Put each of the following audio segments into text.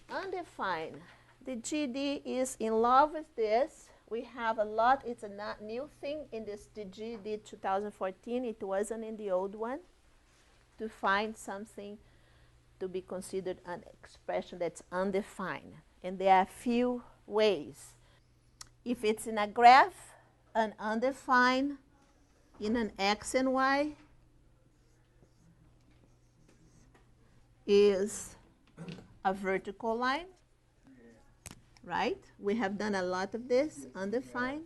Undefined. The GD is in love with this. We have a lot. It's a new thing in this the GD 2014. It wasn't in the old one. To find something to be considered an expression that's undefined. And there are a few ways. If it's in a graph, an undefined in an x and y is a vertical line, right? We have done a lot of this, undefined.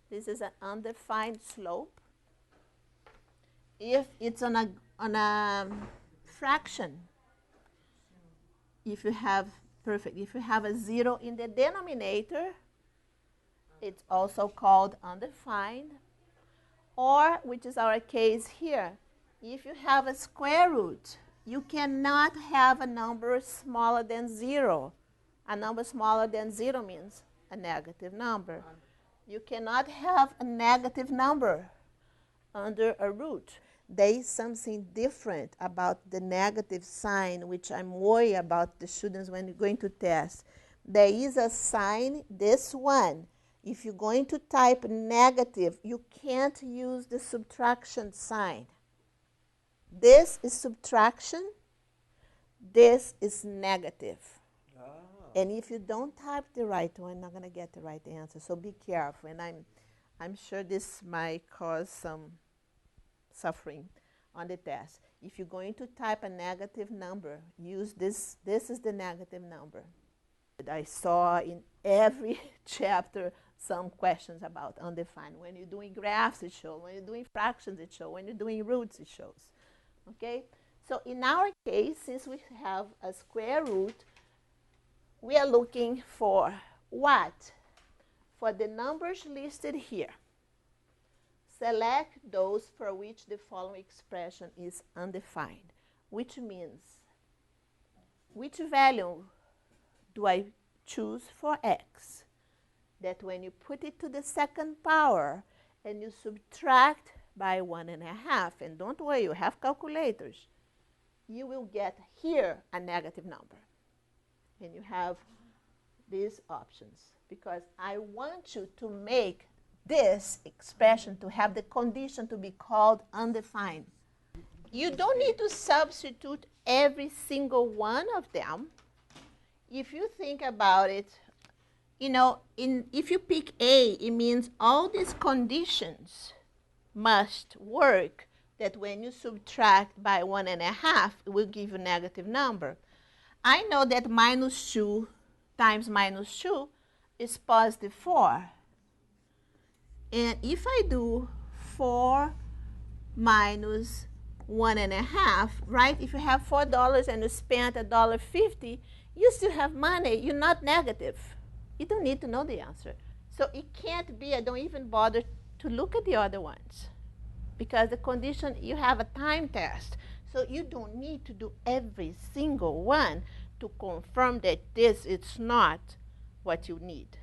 This is an undefined slope. If it's on a fraction, if you have a 0 in the denominator, it's also called undefined. Or, which is our case here, if you have a square root, you cannot have a number smaller than 0. A number smaller than 0 means a negative number. You cannot have a negative number under a root. There is something different about the negative sign, which I'm worried about the students when you're going to test. There is a sign, this one. If you're going to type negative, you can't use the subtraction sign. This is subtraction. This is negative. Oh. And if you don't type the right one, you're not going to get the right answer. So be careful. And I'm sure this might cause some suffering on the test. If you're going to type a negative number, use this. This is the negative number. I saw in every chapter some questions about undefined. When you're doing graphs, it shows. When you're doing fractions, it shows. When you're doing roots, it shows. Okay? So in our case, since we have a square root, we are looking for what? For the numbers listed here. Select those for which the following expression is undefined, which means which value do I choose for x? That when you put it to the second power and you subtract by 1.5, and don't worry, you have calculators, you will get here a negative number. And you have these options because I want you to make this expression to have the condition to be called undefined. You don't need to substitute every single one of them. If you think about it, you know, if you pick A, it means all these conditions must work, that when you subtract by 1.5, it will give you a negative number. I know that minus 2 times minus 2 is positive 4. And if I do 4 minus 1.5, right? If you have $4 and you spent $1.50, you still have money. You're not negative. You don't need to know the answer. So it can't be, I don't even bother to look at the other ones. Because the condition, you have a time test. So you don't need to do every single one to confirm that this is not what you need.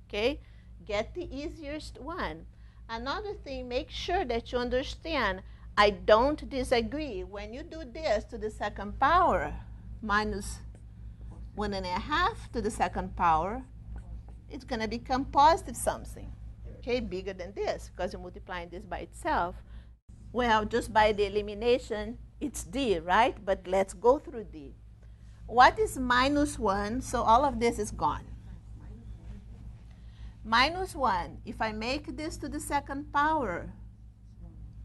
Okay? Get the easiest one. Another thing, make sure that you understand, I don't disagree. When you do this to the second power, minus 1.5 to the second power, it's going to become positive something. Okay, bigger than this, because you're multiplying this by itself. Well, just by the elimination, it's D, right? But let's go through D. What is minus 1? So all of this is gone. Minus 1, if I make this to the second power,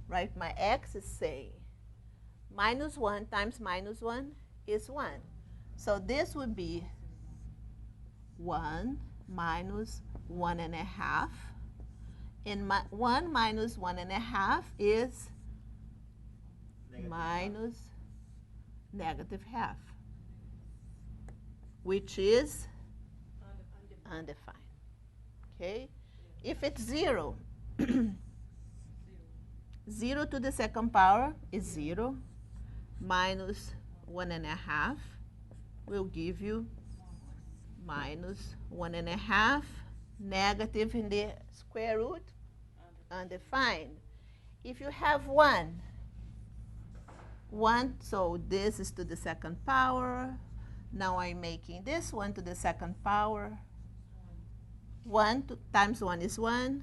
right, my x is saying, minus 1 times minus 1 is 1. So this would be 1 minus 1.5. And 1 minus 1.5 is minus negative half, which is undefined. Okay? If it's 0, 0 to the second power is 0, minus 1.5 will give you minus 1.5, negative in the square root, undefined. If you have 1, so this is to the second power, Now I'm making this 1 to the second power. 1 times 1 is 1,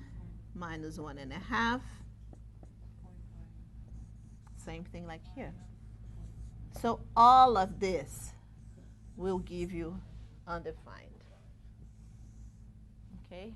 minus 1.5. Same thing like here. So all of this will give you undefined. Okay?